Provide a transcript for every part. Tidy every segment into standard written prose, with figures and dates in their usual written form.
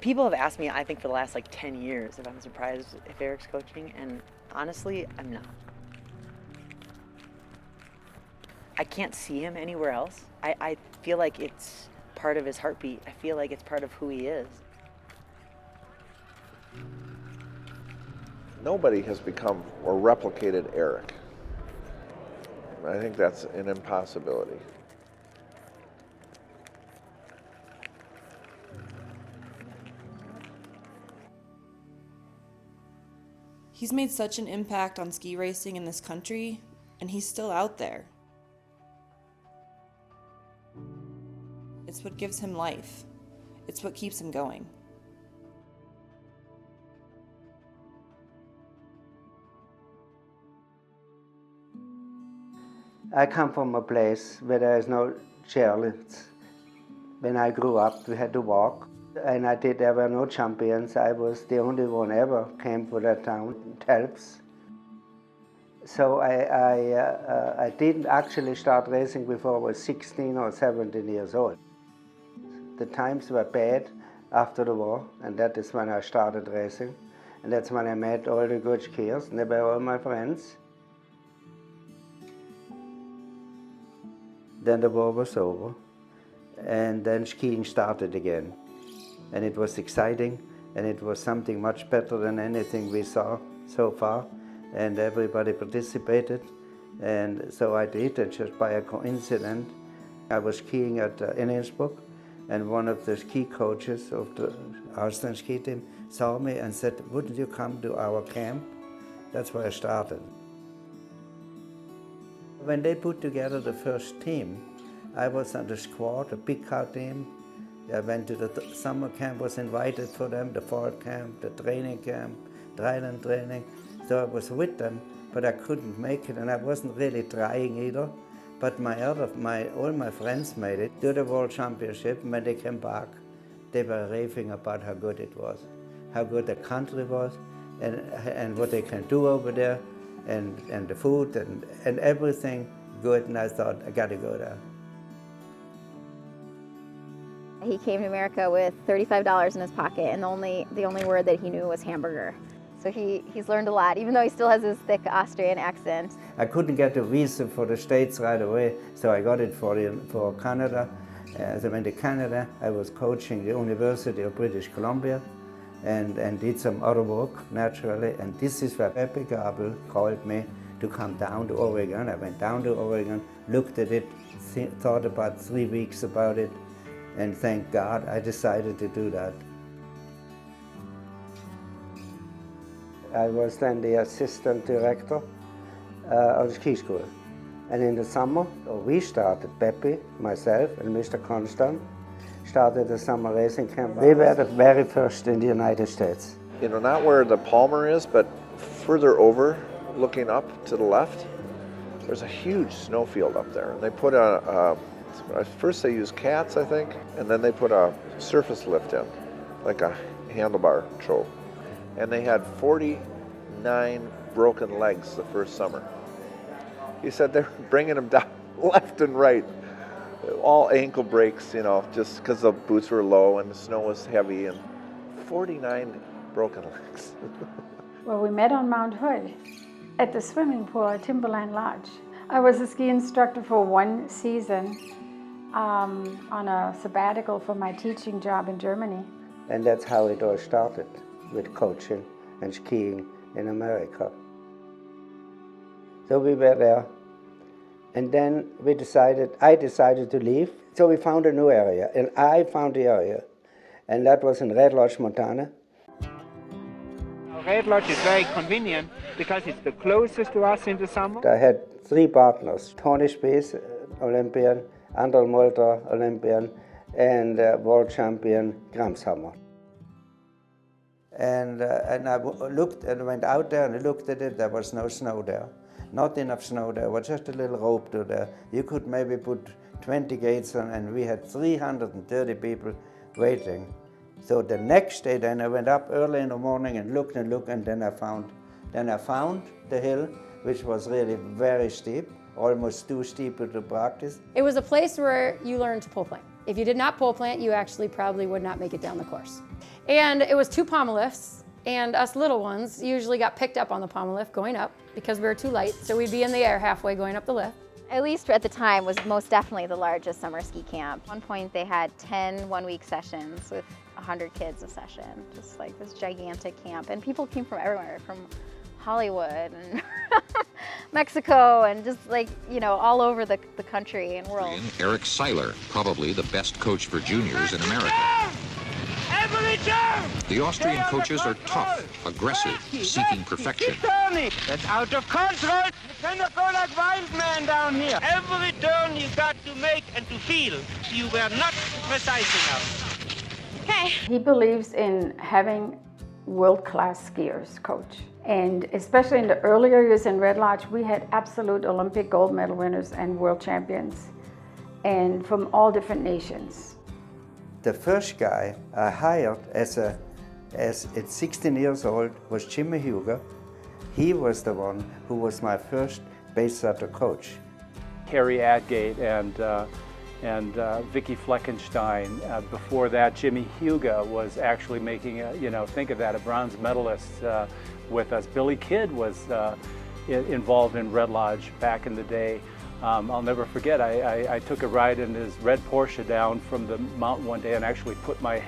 People have asked me, I think for the last like 10 years, if I'm surprised if Erich's coaching, and honestly, I'm not. I can't see him anywhere else. I feel like it's part of his heartbeat. I feel like it's part of who he is. Nobody has become or replicated Erich. I think that's an impossibility. He's made such an impact on ski racing in this country, and he's still out there. It's what gives him life. It's what keeps him going. I come from a place where there is no chairlifts. When I grew up, we had to walk. And there were no champions. I was the only one ever came to that town, Telps. So I didn't actually start racing before I was 16 or 17 years old. The times were bad after the war, and that is when I started racing. And that's when I met all the good skiers, and they were all my friends. Then the war was over, and then skiing started again. And it was exciting, and it was something much better than anything we saw so far, and everybody participated. And so I did, and just by a coincidence, I was skiing in Innsbruck, and one of the ski coaches of the Carlson ski team saw me and said, "Wouldn't you come to our camp?" That's where I started. When they put together the first team, I was on the squad, a big car team. I went to the summer camp, was invited for them, the fall camp, the training camp, dryland training. So I was with them, but I couldn't make it, and I wasn't really trying either. But all my friends made it to the World Championship. When they came back, they were raving about how good it was, how good the country was, and what they can do over there, and the food, and everything good, and I thought, I gotta go there. He came to America with $35 in his pocket, and the only word that he knew was hamburger. So he's learned a lot, even though he still has his thick Austrian accent. I couldn't get a visa for the States right away, so I got it for Canada. As I went to Canada, I was coaching the University of British Columbia and did some other work, naturally. And this is where Pepi called me to come down to Oregon. I went down to Oregon, looked at it, thought about 3 weeks about it, and thank God I decided to do that. I was then the assistant director of the ski school. And in the summer, we started, Pepi, myself, and Mr. Constant, started the summer racing camp. We were the very first in the United States. You know, not where the Palmer is, but further over, looking up to the left, there's a huge snowfield up there. And they put first they used cats, I think, and then they put a surface lift in, like a handlebar trough. And they had 49 broken legs the first summer. He said they're bringing them down left and right, all ankle breaks, you know, just because the boots were low and the snow was heavy, and 49 broken legs. Well, we met on Mount Hood at the swimming pool at Timberline Lodge. I was a ski instructor for 1 season on a sabbatical for my teaching job in Germany. And that's how it all started, with coaching and skiing in America. So we were there, and then I decided to leave. So we found a new area, and I found the area, and that was in Red Lodge, Montana. Red Lodge is very convenient because it's the closest to us in the summer. I had 3 partners, Tony Spies, Olympian, Andal Molter, Olympian, and world champion Gramshammer. And I looked and went out there and looked at it. There was no snow there, not enough snow there. There was just a little rope to there. You could maybe put 20 gates on, and we had 330 people waiting. So the next day, then I went up early in the morning and looked, and then I found the hill, which was really very steep, almost too steep to practice. It was a place where you learned to pole plane. If you did not pole plant, you actually probably would not make it down the course. And it was 2 pommel lifts, and us little ones usually got picked up on the pommel lift going up because we were too light, so we'd be in the air halfway going up the lift. At least at the time was most definitely the largest summer ski camp. At one point they had 10 one-week sessions with 100 kids a session, just like this gigantic camp. And people came from everywhere, from Hollywood and Mexico and just like, you know, all over the country and world. Erich Seiler, probably the best coach for juniors in America. The Austrian coaches are tough, aggressive, seeking perfection. That's out of control. You cannot go like wild man down here. Every turn you got to make and to feel. You were not precise enough. Okay. He believes in having world-class skiers, coach. And especially in the earlier years in Red Lodge, we had absolute Olympic gold medal winners and world champions, and from all different nations. The first guy I hired as at 16 years old was Jimmy Huger. He was the one who was my first base starter coach. Harry Adgate and Vicky Fleckenstein. Before that, Jimmy Huga was actually making think of that, a bronze medalist with us. Billy Kidd was involved in Red Lodge back in the day. I'll never forget, I took a ride in his red Porsche down from the mountain one day and actually put my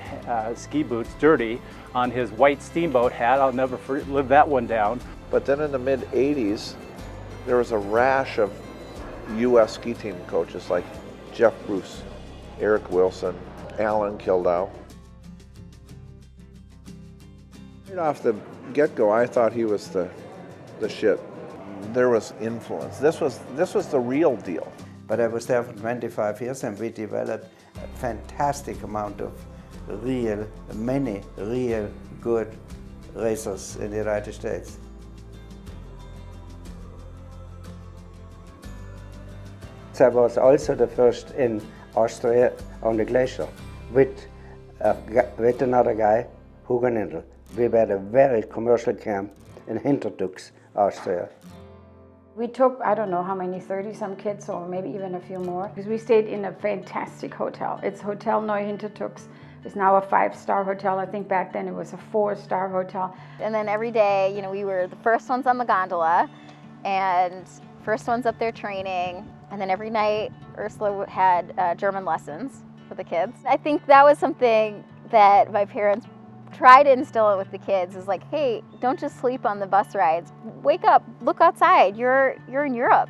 ski boots dirty on his white steamboat hat. I'll never live that one down. But then in the mid-'80s, there was a rash of U.S. ski team coaches like Jeff Bruce, Eric Wilson, Alan Kildow. Right off the get-go, I thought he was the shit. There was influence. This was the real deal. But I was there for 25 years and we developed a fantastic amount of many real good racers in the United States. I was also the first in Austria on the glacier with another guy, Hugo Nindl. We had a very commercial camp in Hintertux, Austria. We took, I don't know how many, 30-some kids or maybe even a few more, because we stayed in a fantastic hotel. It's Hotel Neu-Hintertux. It's now a 5-star hotel. I think back then it was a 4-star hotel. And then every day, you know, we were the first ones on the gondola and first ones up there training. And then every night, Ursula had German lessons for the kids. I think that was something that my parents tried to instill it with the kids, is like, hey, don't just sleep on the bus rides. Wake up, look outside, you're in Europe.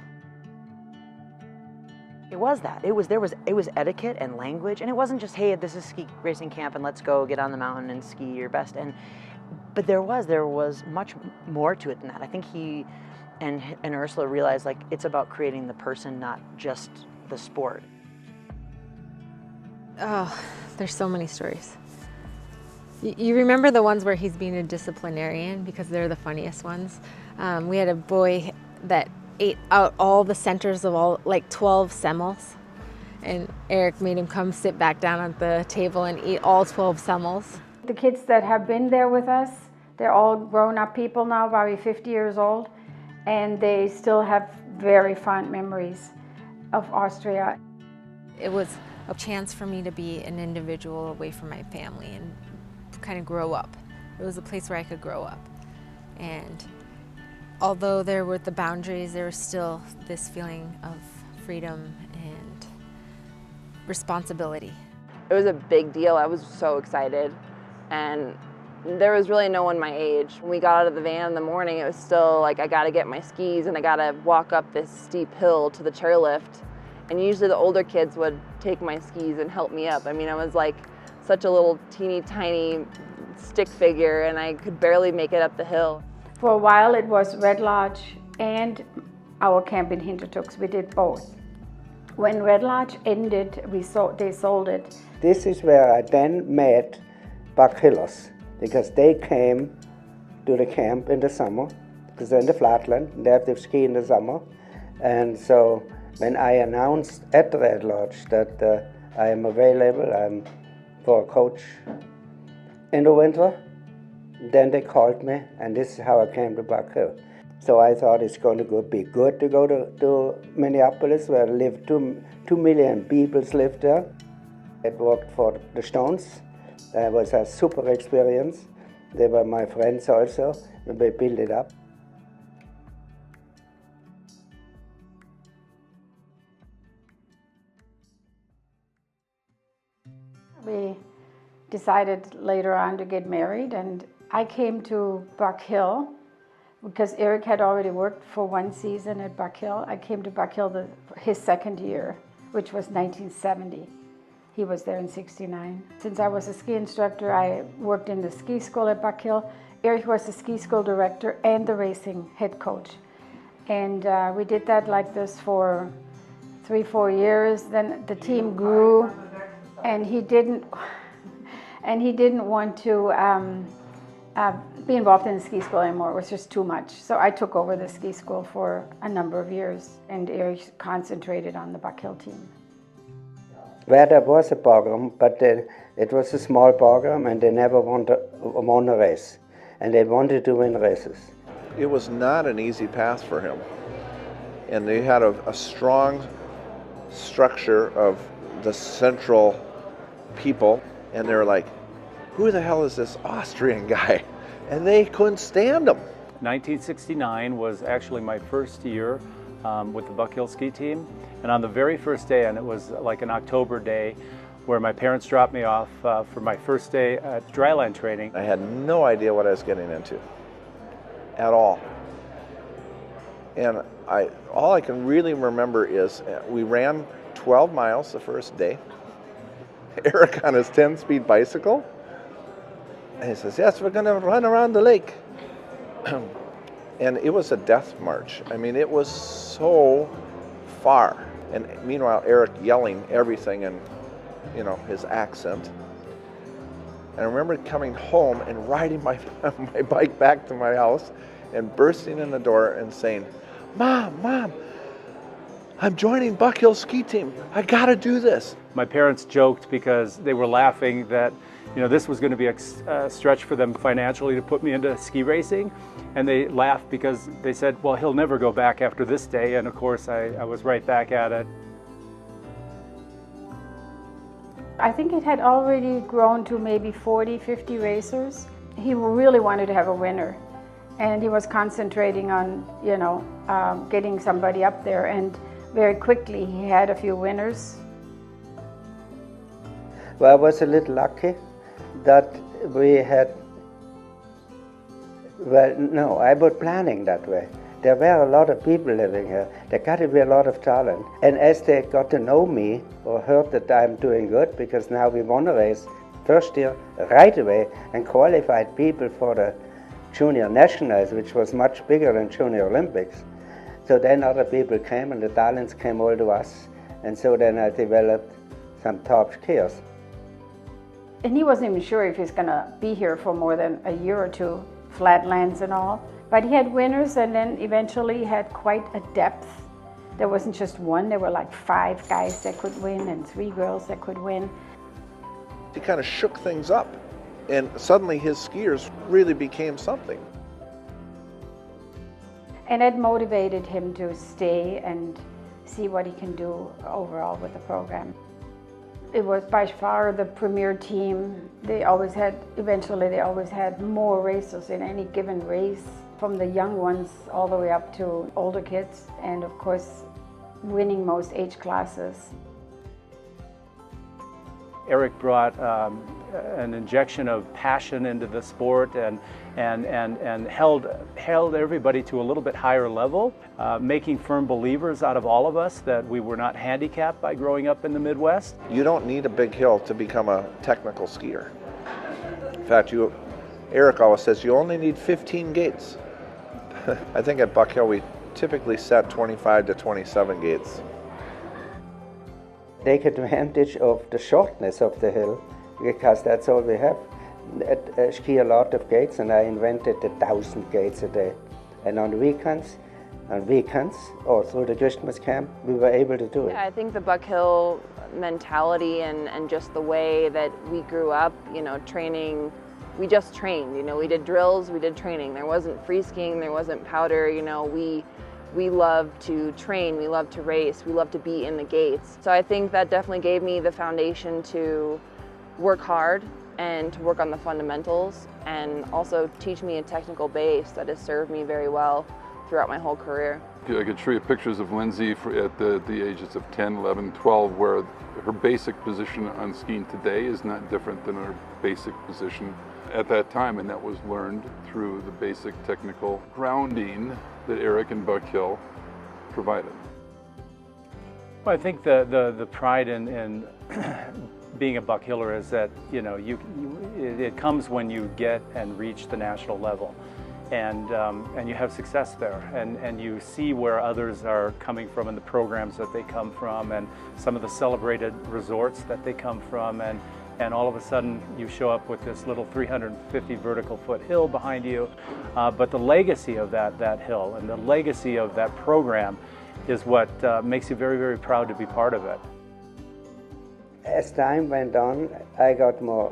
It was that. It was etiquette and language, and it wasn't just, hey, this is ski racing camp and let's go get on the mountain and ski your best. But there was much more to it than that. I think he and Ursula realized, like, it's about creating the person, not just the sport. Oh, there's so many stories. You remember the ones where he's being a disciplinarian, because they're the funniest ones. We had a boy that ate out all the centers of all, like 12 semmels, and Erich made him come sit back down at the table and eat all 12 semmels. The kids that have been there with us, they're all grown-up people now, probably 50 years old, and they still have very fond memories of Austria. It was a chance for me to be an individual away from my family and kind of grow up. It was a place where I could grow up. And although there were the boundaries, there was still this feeling of freedom and responsibility. It was a big deal. I was so excited. And there was really no one my age. When we got out of the van in the morning, it was still like, I gotta get my skis and I gotta walk up this steep hill to the chairlift. And usually the older kids would take my skis and help me up. I mean, I was like such a little teeny tiny stick figure and I could barely make it up the hill. For a while it was Red Lodge and our camp in Hintertux. We did both. When Red Lodge ended, they sold it. This is where I then met Buck Hillers, because they came to the camp in the summer, because they're in the Flatlands, they have to ski in the summer. And so when I announced at Red Lodge that I am available for a coach in the winter, then they called me, and this is how I came to Buck Hill. So I thought it's going to be good to go to Minneapolis, where 2 million people live there. I worked for the Stones. That was a super experience. They were my friends also, and we built it up. We decided later on to get married, and I came to Buck Hill because Erich had already worked for one season at Buck Hill. I came to Buck Hill his second year, which was 1970. He was there in 69. Since I was a ski instructor, I worked in the ski school at Buck Hill. Erich was the ski school director and the racing head coach. And we did that like this for 3-4 years. Then the team grew, and he didn't want to be involved in the ski school anymore. It was just too much. So I took over the ski school for a number of years, and Erich concentrated on the Buck Hill team. Where there was a program, but it was a small program, and they never won a race. And they wanted to win races. It was not an easy path for him. And they had a strong structure of the central people, and they're like, who the hell is this Austrian guy? And they couldn't stand him. 1969 was actually my first year with the Buck Hill ski team. And on the very first day, and it was like an October day, where my parents dropped me off for my first day at dryland training. I had no idea what I was getting into at all. And all I can really remember is we ran 12 miles the first day. Erich on his 10-speed bicycle. And he says, yes, we're going to run around the lake. And it was a death march. I mean, it was so far. And meanwhile, Erich yelling everything in, his accent. And I remember coming home and riding my bike back to my house and bursting in the door and saying, Mom, I'm joining Buck Hill ski team. I gotta do this. My parents joked because they were laughing that this was going to be a stretch for them financially to put me into ski racing. And they laughed because they said, well, he'll never go back after this day. And of course, I was right back at it. I think it had already grown to maybe 40, 50 racers. He really wanted to have a winner. And he was concentrating on, getting somebody up there. And very quickly, he had a few winners. Well, I was a little lucky that we had, I was planning that way. There were a lot of people living here. There got to be a lot of talent. And as they got to know me or heard that I'm doing good, because now we won a race first year right away and qualified people for the Junior Nationals, which was much bigger than Junior Olympics. So then other people came and the talents came all to us. And so then I developed some top skiers. And he wasn't even sure if he's going to be here for more than a year or two, Flatlands and all. But he had winners, and then eventually he had quite a depth. There wasn't just one, there were like 5 guys that could win and 3 girls that could win. He kind of shook things up, and suddenly his skiers really became something. And it motivated him to stay and see what he can do overall with the program. It was by far the premier team. Eventually they always had more racers in any given race, from the young ones all the way up to older kids, and of course winning most age classes. Erich brought an injection of passion into the sport and held everybody to a little bit higher level, making firm believers out of all of us that we were not handicapped by growing up in the Midwest. You don't need a big hill to become a technical skier. In fact, Erich always says you only need 15 gates. I think at Buck Hill we typically set 25 to 27 gates. Take advantage of the shortness of the hill, because that's all we have. Ski a lot of gates, and I invented 1,000 gates a day. And on weekends or through the Christmas camp, we were able to do it. Yeah, I think the Buck Hill mentality and just the way that we grew up, training, we just trained, we did drills, we did training. There wasn't free skiing, there wasn't powder, we We love to train, we love to race, we love to be in the gates. So I think that definitely gave me the foundation to work hard and to work on the fundamentals, and also teach me a technical base that has served me very well throughout my whole career. I could show you pictures of Lindsey at the ages of 10, 11, 12, where her basic position on skiing today is not different than her basic position at that time, and that was learned through the basic technical grounding that Erich and Buck Hill provided. Well, I think the pride in being a Buck Hiller is that, you know, it comes when you get and reach the national level, and you have success there, and you see where others are coming from and the programs that they come from, and some of the celebrated resorts that they come from, and all of a sudden you show up with this little 350 vertical foot hill behind you, but the legacy of that hill and the legacy of that program is what makes you very, very proud to be part of it. As time went on, I got more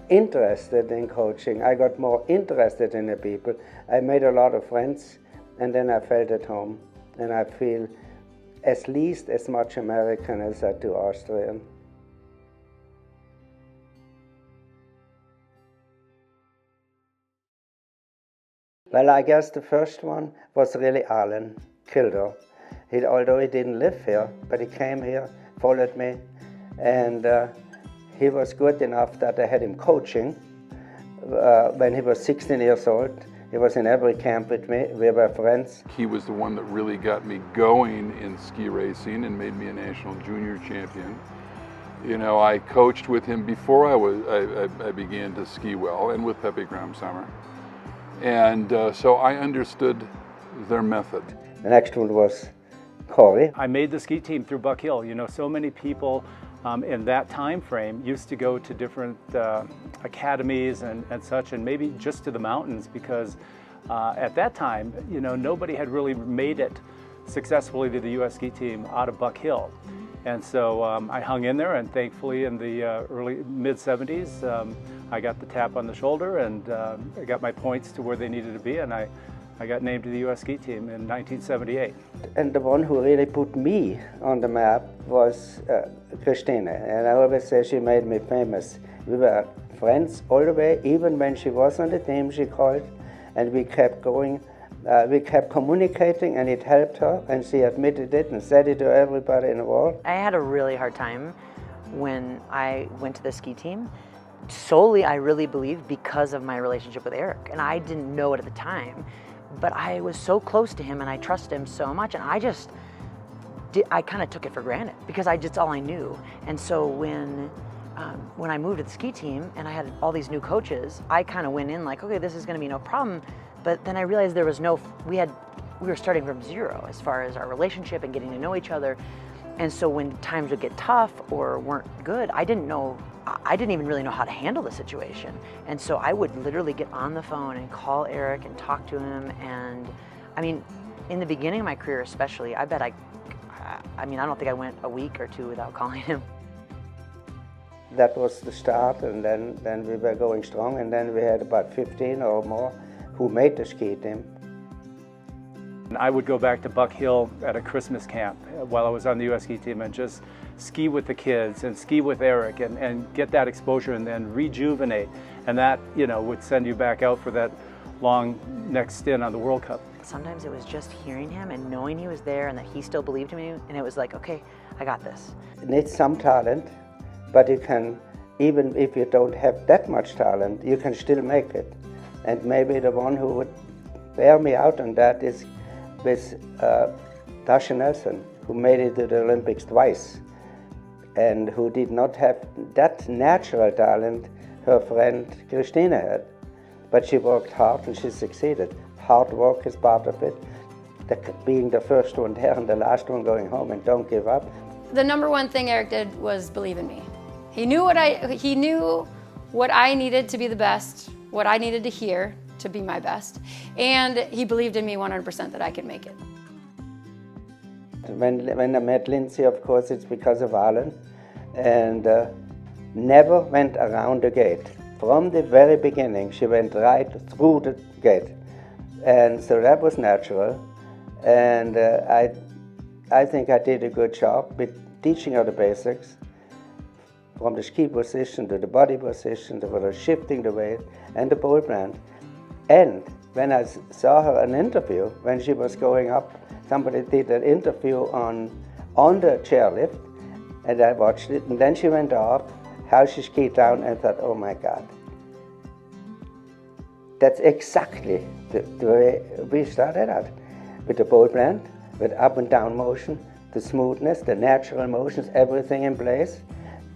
interested in coaching. I got more interested in the people. I made a lot of friends, and then I felt at home. And I feel at least as much American as I do Austrian. Well, I guess the first one was really Olin, Kildow. Although he didn't live here, but he came here, followed me, and he was good enough that I had him coaching. When he was 16 years old, he was in every camp with me. We were friends. He was the one that really got me going in ski racing and made me a national junior champion. You know, I coached with him before I began to ski well, and with Pepi Gramshammer. And so I understood their method. The next one was Cory. I made the ski team through Buck Hill. You know, so many people in that time frame used to go to different academies and such, and maybe just to the mountains, because at that time, you know, nobody had really made it successfully to the U.S. ski team out of Buck Hill. And so I hung in there, and thankfully in the early mid-70s, I got the tap on the shoulder, and I got my points to where they needed to be, and I got named to the U.S. ski team in 1978. And the one who really put me on the map was Kristina, and I always say she made me famous. We were friends all the way, even when she was on the team, she called, and we kept going. We kept communicating, and it helped her, and she admitted it and said it to everybody in the world. I had a really hard time when I went to the ski team. Solely, I really believe, because of my relationship with Erich, and I didn't know it at the time, but I was so close to him and I trusted him so much, and I kind of took it for granted because that's all I knew. And so when I moved to the ski team and I had all these new coaches, I kind of went in like, okay, this is going to be no problem. But then I realized there was we were starting from zero as far as our relationship and getting to know each other. And so when times would get tough or weren't good, I didn't even really know how to handle the situation. And so I would literally get on the phone and call Erich and talk to him. And I mean, in the beginning of my career especially, I bet I don't think I went a week or two without calling him. That was the start, and then we were going strong, and then we had about 15 or more who made the ski team. I would go back to Buck Hill at a Christmas camp while I was on the U.S. ski team and just ski with the kids and ski with Erich and get that exposure and then rejuvenate. And that, you know, would send you back out for that long next stint on the World Cup. Sometimes it was just hearing him and knowing he was there and that he still believed in me, and it was like, okay, I got this. It needs some talent, but you can, even if you don't have that much talent, you can still make it. And maybe the one who would bear me out on that is with Tasha, who made it to the Olympics twice, and who did not have that natural talent her friend Kristina had. But she worked hard and she succeeded. Hard work is part of it. Being the first one there and the last one going home, and don't give up. The number one thing Erich did was believe in me. He knew what I needed to be the best, what I needed to hear to be my best, and he believed in me 100% that I could make it. When I met Lindsey, of course, it's because of Olin, and never went around the gate. From the very beginning, she went right through the gate, and so that was natural. And I think I did a good job with teaching her the basics, from the ski position to the body position, to the shifting the weight and the pole plant. And when I saw her an interview, when she was going up, somebody did an interview on the chairlift, and I watched it, and then she went off, how she skied down, and thought, oh my God. That's exactly the way we started out, with the pole plant, with up and down motion, the smoothness, the natural motions, everything in place.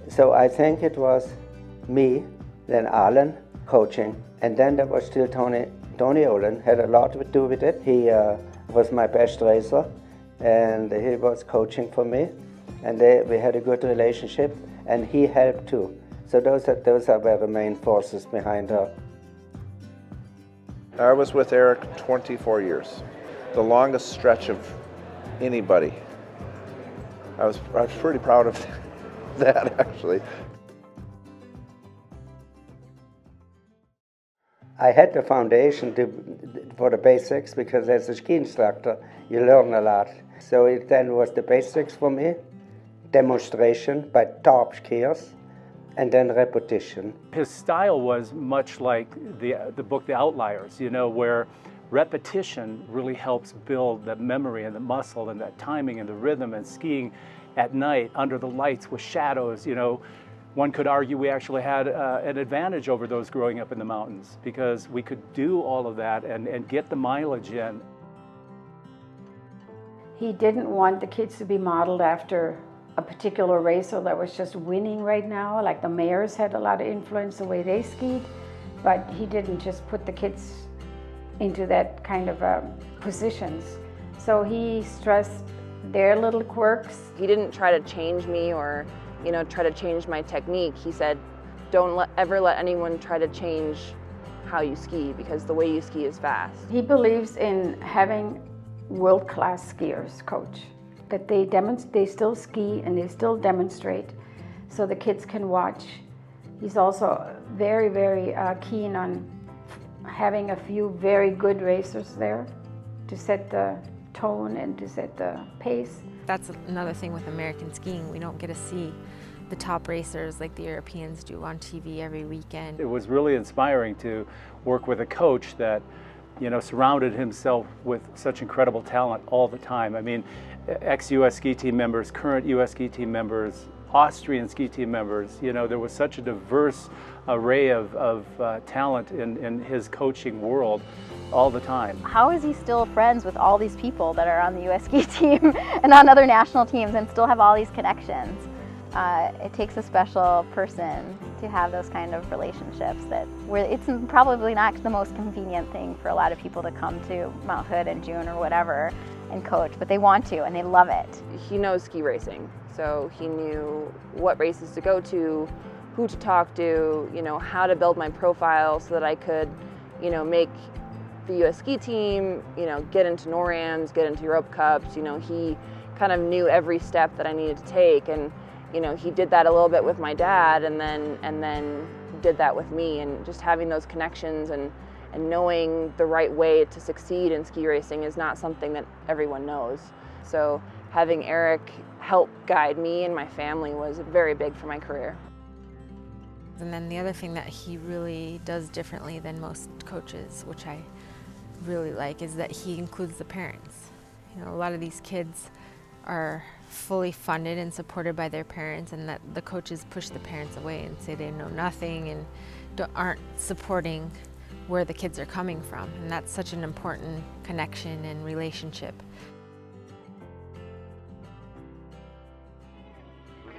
So I think it was me, then Olin coaching, and then there was still Tony Olin, had a lot to do with it. He was my best racer, and he was coaching for me, and we had a good relationship, and he helped too. So those were the main forces behind her. I was with Erich 24 years, the longest stretch of anybody. I was pretty proud of that, actually. I had the foundation for the basics, because as a ski instructor, you learn a lot. So it then was the basics for me, demonstration by top skiers, and then repetition. His style was much like the book The Outliers, where repetition really helps build the memory and the muscle and that timing and the rhythm, and skiing at night under the lights with shadows. One could argue we actually had an advantage over those growing up in the mountains, because we could do all of that and get the mileage in. He didn't want the kids to be modeled after a particular racer that was just winning right now. Like the Mayors had a lot of influence the way they skied, but he didn't just put the kids into that kind of positions. So he stressed their little quirks. He didn't try to change me or try to change my technique. He said, don't ever let anyone try to change how you ski, because the way you ski is fast. He believes in having world-class skiers coach, that they still ski and they still demonstrate so the kids can watch. He's also very, very keen on having a few very good racers there to set the tone and to set the pace. That's another thing with American skiing. We don't get to see the top racers like the Europeans do on TV every weekend. It was really inspiring to work with a coach that surrounded himself with such incredible talent all the time. I mean, ex-US ski team members, current US ski team members, Austrian ski team members. There was such a diverse array of talent in his coaching world all the time. How is he still friends with all these people that are on the US ski team and on other national teams and still have all these connections? It takes a special person to have those kind of relationships it's probably not the most convenient thing for a lot of people to come to Mount Hood in June or whatever and coach, but they want to and they love it. He knows ski racing, so he knew what races to go to, who to talk to, how to build my profile so that I could, make the US ski team, get into NORAMs, get into Europe Cups. He kind of knew every step that I needed to take, and he did that a little bit with my dad, and then did that with me, and just having those connections and knowing the right way to succeed in ski racing is not something that everyone knows. So having Erich help guide me and my family was very big for my career. And then the other thing that he really does differently than most coaches, which I really like, is that he includes the parents. A lot of these kids are fully funded and supported by their parents, and that the coaches push the parents away and say they know nothing and aren't supporting where the kids are coming from. And that's such an important connection and relationship.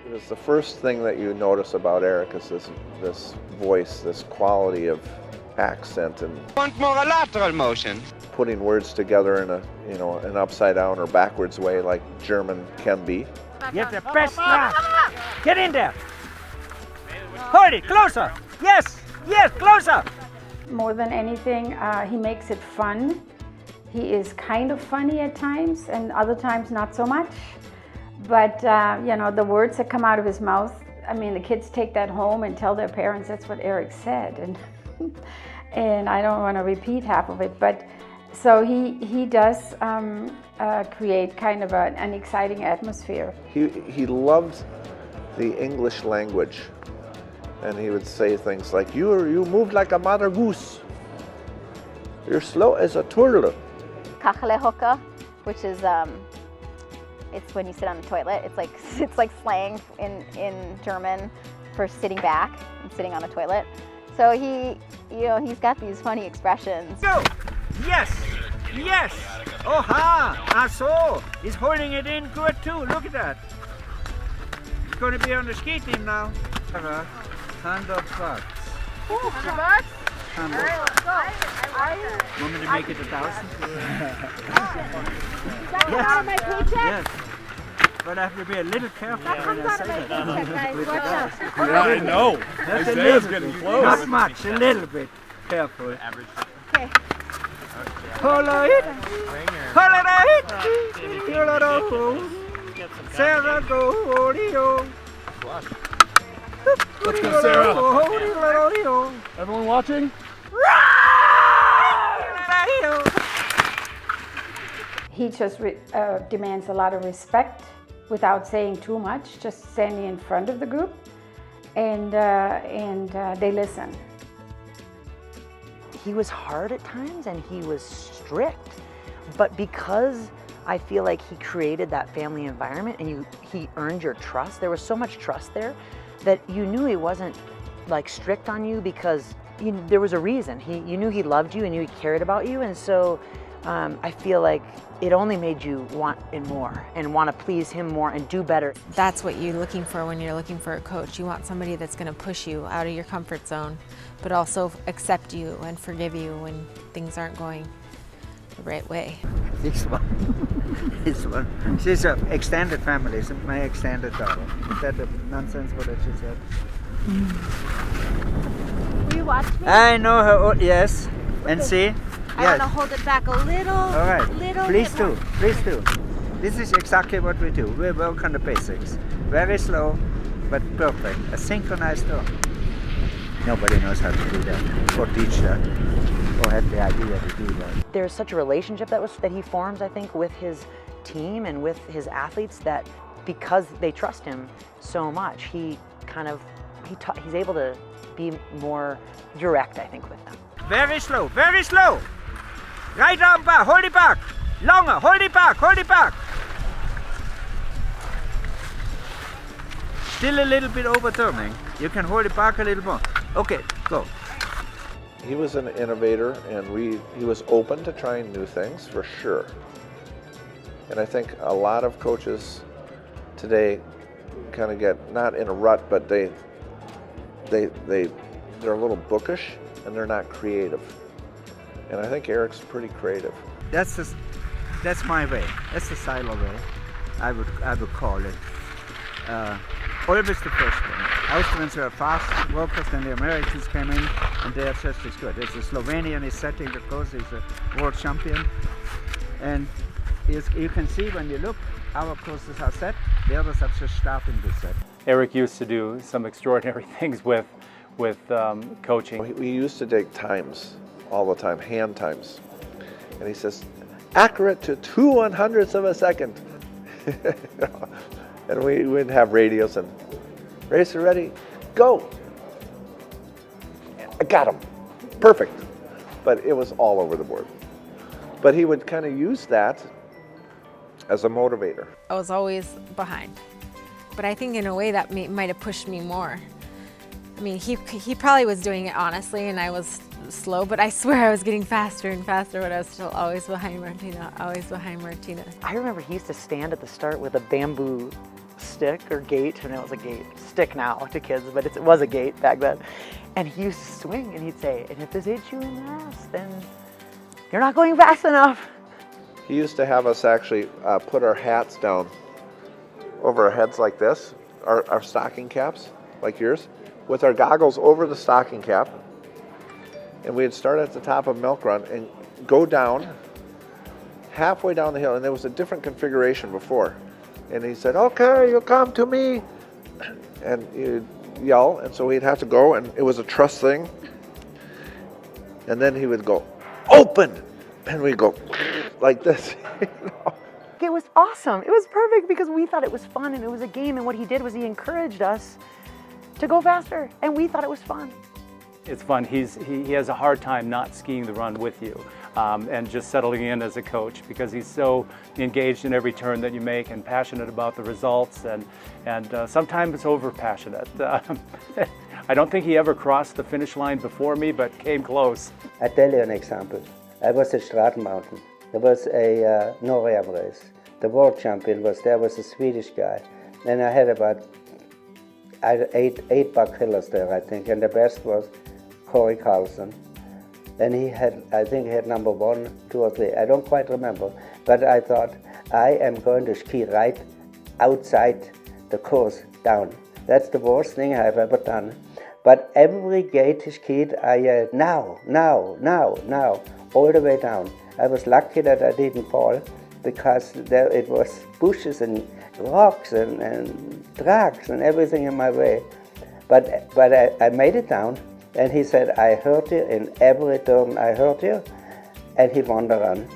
It was the first thing that you notice about Erich is this voice, this quality of accent, and Want more a lateral motion? putting words together in an upside down or backwards way like German can be. Get the best shot. Get in there. Hold it, closer. Yes, closer. More than anything, he makes it fun. He is kind of funny at times and other times not so much. But the words that come out of his mouth, the kids take that home and tell their parents that's what Erich said. And I don't want to repeat half of it, but So he does create kind of an exciting atmosphere. He loved the English language, and he would say things like, you moved like a mother goose. You're slow as a turtle. Kachelehoka, which is it's when you sit on the toilet. It's like slang in German for sitting back and sitting on the toilet. So he's got these funny expressions. Go! Yes! Yes! Oha! So! He's holding it in good too. Look at that. He's going to be on the ski team now. $100. $100? $100. All right, let's go. Want me to make it 1,000? Does that come out of my paycheck? Yes. But I have to be a little careful. That comes out of my paycheck, guys. Watch out. Yeah, I know. That's a Isaiah's little getting bit. close. Not much, a little bit. Careful. Average. Okay. Follow it. Follow it. Follow it. Sarah, go, Oreo. Let's go, Sarah. Everyone watching? He just demands a lot of respect without saying too much, just standing in front of the group, and they listen. He was hard at times and he was strict, but because I feel like he created that family environment and he earned your trust, there was so much trust there that you knew he wasn't like strict on you because there was a reason. You knew he loved you and knew he cared about you, and so I feel like it only made you want it more and want to please him more and do better. That's what you're looking for when you're looking for a coach. You want somebody that's going to push you out of your comfort zone, but also accept you and forgive you when things aren't going the right way. This one. She's an extended family. It's my extended daughter. Is that the nonsense what she said? Will you watch me? I know her. Yes. And see? I want to hold it back a little. All right. Please bit do. more. Please do. This is exactly what we do. We work on the basics. Very slow, but perfect. A synchronized turn. Nobody knows how to do that or teach that or had the idea to do that. There's such a relationship that he forms, I think, with his team and with his athletes that because they trust him so much, he's able to be more direct, I think, with them. Very slow, very slow. Right arm back, hold it back. Longer, hold it back, hold it back. Still a little bit overturning. You can hold it back a little more. Okay, go. He was an innovator, and he was open to trying new things for sure. And I think a lot of coaches today kind of get not in a rut, but they're a little bookish and they're not creative. And I think Erich's pretty creative. That's my way. That's the silo way. I would call it. Always the first one. Austrians were fast workers, then the Americans came in, and they are just as good. There's a Slovenian is setting the course, he's a world champion. And you can see when you look, our courses are set, the others are just starting to set. Erich used to do some extraordinary things with coaching. We used to take times all the time, hand times. And he says, accurate to 2/100ths of a second. And we would have radios and racer ready, go. I got him, perfect. But it was all over the board. But he would kind of use that as a motivator. I was always behind, but I think in a way that might have pushed me more. I mean, he probably was doing it honestly, and I was slow, but I swear I was getting faster and faster, but I was still always behind Martina, always behind Martina. I remember he used to stand at the start with a bamboo stick or gate, and it was a gate, stick now to kids, but it was a gate back then. And he used to swing, and he'd say, and if this hits you in the ass, then you're not going fast enough. He used to have us actually put our hats down over our heads like this, our stocking caps, like yours, with our goggles over the stocking cap. And we'd start at the top of Milk Run and go down, halfway down the hill, and there was a different configuration before. And he said, okay, you come to me. And he'd yell, and so we'd have to go, and it was a trust thing. And then he would go, open, and we go like this. You know? It was awesome. It was perfect because we thought it was fun and it was a game, and what he did was he encouraged us to go faster, and we thought it was fun. It's fun. He has a hard time not skiing the run with you and just settling in as a coach because he's so engaged in every turn that you make and passionate about the results and sometimes over passionate. I don't think he ever crossed the finish line before me, but came close. I tell you an example. I was at Straten Mountain. There was a no-rev race. The world champion was there, was a Swedish guy. And I had about eight buck killers there, I think, and the best was Cory Carlson. And he had, I think he had number 1, 2 or 3, I don't quite remember. But I thought, I am going to ski right outside the course down. That's the worst thing I've ever done. But every gate he skied, I yelled, now, now, now, now, all the way down. I was lucky that I didn't fall because there it was bushes and rocks and trucks and everything in my way. But I made it down, and he said, I heard you in every turn, I heard you, and he won the run.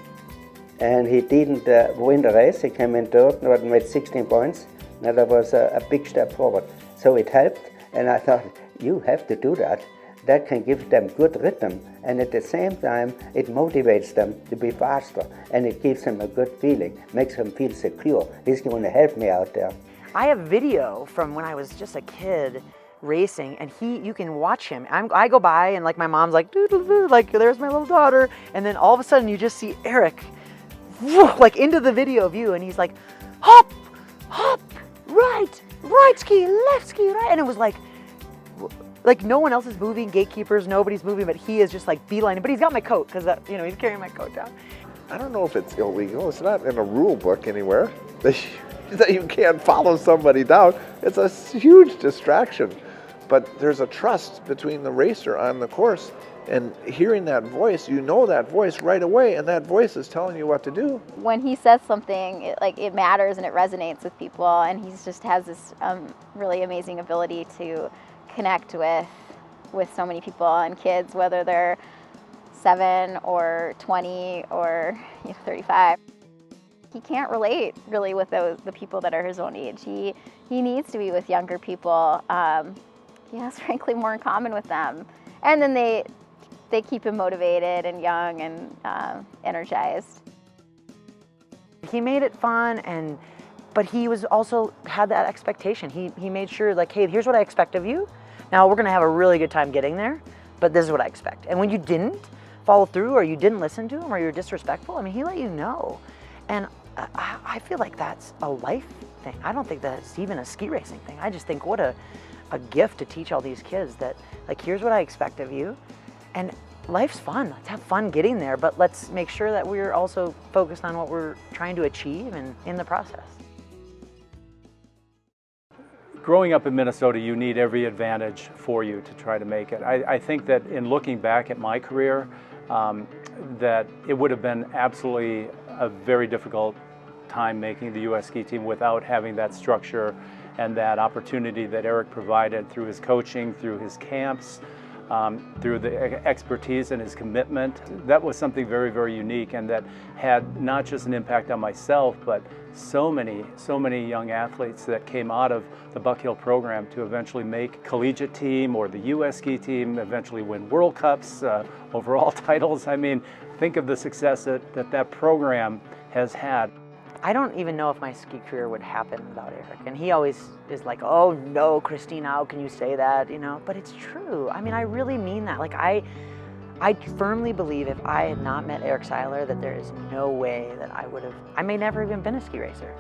And he didn't win the race, he came in third but made 16 points. Now that was a big step forward. So it helped, and I thought, you have to do that. That can give them good rhythm, and at the same time, it motivates them to be faster, and it gives them a good feeling, makes them feel secure. He's going to help me out there. I have video from when I was just a kid racing, and you can watch him. I go by, and like my mom's like, doo-doo-doo, like there's my little daughter, and then all of a sudden you just see Erich, like into the video view, and he's like, hop, hop, right ski, left ski, right, and it was like no one else is moving, gatekeepers, nobody's moving, but he is just like beelining. But he's got my coat because he's carrying my coat down. I don't know if it's illegal. It's not in a rule book anywhere that you can't follow somebody down. It's a huge distraction. But there's a trust between the racer on the course and hearing that voice, you know that voice right away, and that voice is telling you what to do. When he says something, it matters and it resonates with people, and he just has this really amazing ability to connect with so many people and kids, whether they're 7 or 20 or 35. He can't relate really with the people that are his own age. He needs to be with younger people. He has frankly more in common with them, and then they keep him motivated and young and energized. He made it fun, but he was also had that expectation. He made sure, like, hey, here's what I expect of you. Now we're gonna have a really good time getting there, but this is what I expect. And when you didn't follow through, or you didn't listen to him, or you're disrespectful, I mean, he let you know. And I feel like that's a life thing. I don't think that's even a ski racing thing. I just think what a gift to teach all these kids that, like, here's what I expect of you. And life's fun. Let's have fun getting there, but let's make sure that we're also focused on what we're trying to achieve and in the process. Growing up in Minnesota, you need every advantage for you to try to make it. I think that in looking back at my career, that it would have been absolutely a very difficult time making the U.S. ski team without having that structure and that opportunity that Erich provided through his coaching, through his camps, through the expertise and his commitment. That was something very, very unique, and that had not just an impact on myself, but so many young athletes that came out of the Buck Hill program to eventually make collegiate team or the U.S. ski team, eventually win World Cups, overall titles. I mean, think of the success that program has had. I don't even know if my ski career would happen without Erich. And he always is like, oh no, Kristina, how can you say that? But it's true. I mean, I really mean that. Like, I firmly believe if I had not met Erich Seiler, that there is no way that I may never even been a ski racer.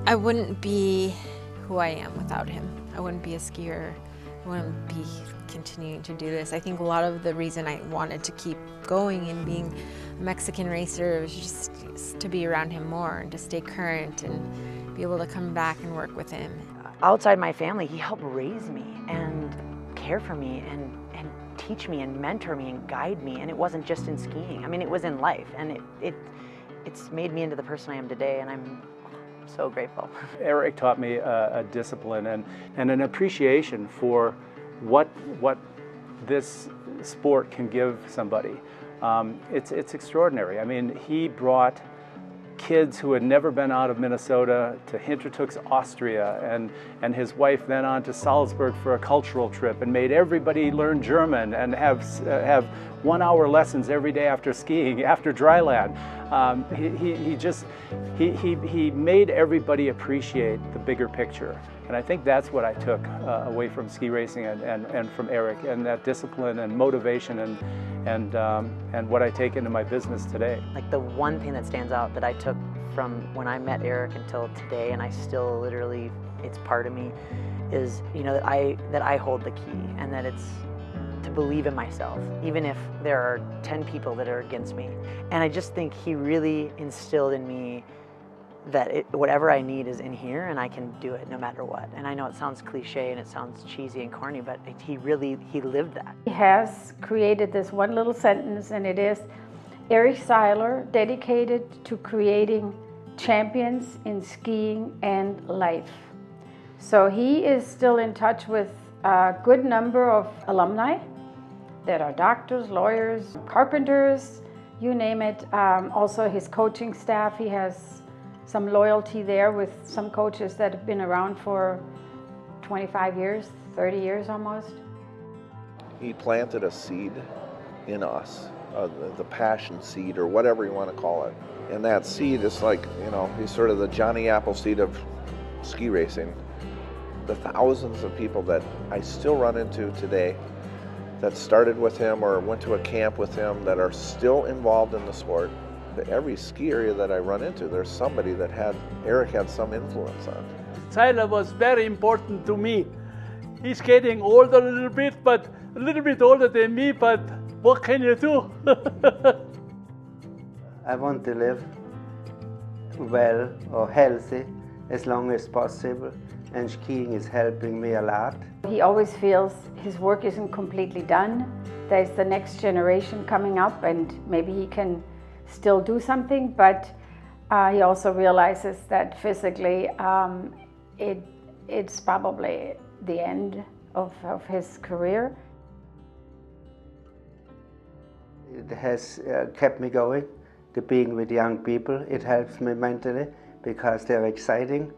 I wouldn't be who I am without him. I wouldn't be a skier. I wouldn't be continuing to do this. I think a lot of the reason I wanted to keep going and being a Mexican racer was just to be around him more and to stay current and be able to come back and work with him. Outside my family, he helped raise me and care for me and teach me and mentor me and guide me. And it wasn't just in skiing. I mean, it was in life. And it's made me into the person I am today, and I'm so grateful. Erich taught me a discipline and an appreciation for what this sport can give somebody. It's extraordinary. I mean, he brought kids who had never been out of Minnesota to Hintertux, Austria, and his wife then on to Salzburg for a cultural trip, and made everybody learn German and have 1 hour lessons every day after skiing, after dryland. He made everybody appreciate the bigger picture. And I think that's what I took away from ski racing and from Erich, and that discipline and motivation and what I take into my business today. Like the one thing that stands out that I took from when I met Erich until today, and I still literally, it's part of me, is, you know, that I hold the key, and that it's to believe in myself, even if there are 10 people that are against me. And I just think he really instilled in me that whatever I need is in here, and I can do it no matter what. And I know it sounds cliche and it sounds cheesy and corny, but he lived that. He has created this one little sentence, and it is, Erich Seiler, dedicated to creating champions in skiing and life. So he is still in touch with a good number of alumni that are doctors, lawyers, carpenters, you name it. Also his coaching staff, he has some loyalty there with some coaches that have been around for 25 years, 30 years almost. He planted a seed in us, the passion seed or whatever you want to call it. And that seed is like, you know, he's sort of the Johnny Appleseed of ski racing. The thousands of people that I still run into today that started with him or went to a camp with him that are still involved in the sport. Every ski area that I run into, there's somebody that Erich had some influence on. Seiler was very important to me. He's getting older a little bit older than me, but what can you do? I want to live well or healthy as long as possible, and skiing is helping me a lot. He always feels his work isn't completely done. There's the next generation coming up, and maybe he can still do something, but he also realizes that physically it's probably the end of his career. It has kept me going, to being with young people. It helps me mentally because they're exciting.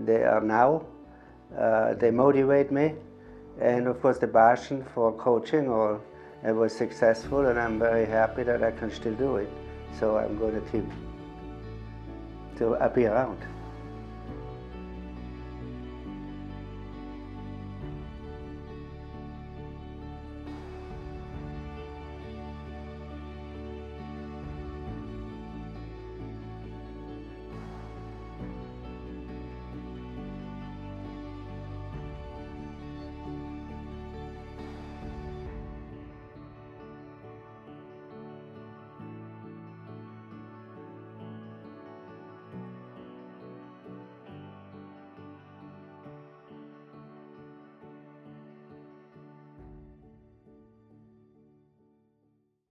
They are now. They motivate me, and of course the passion for coaching I was successful, and I'm very happy that I can still do it. So I'm going to keep to be around.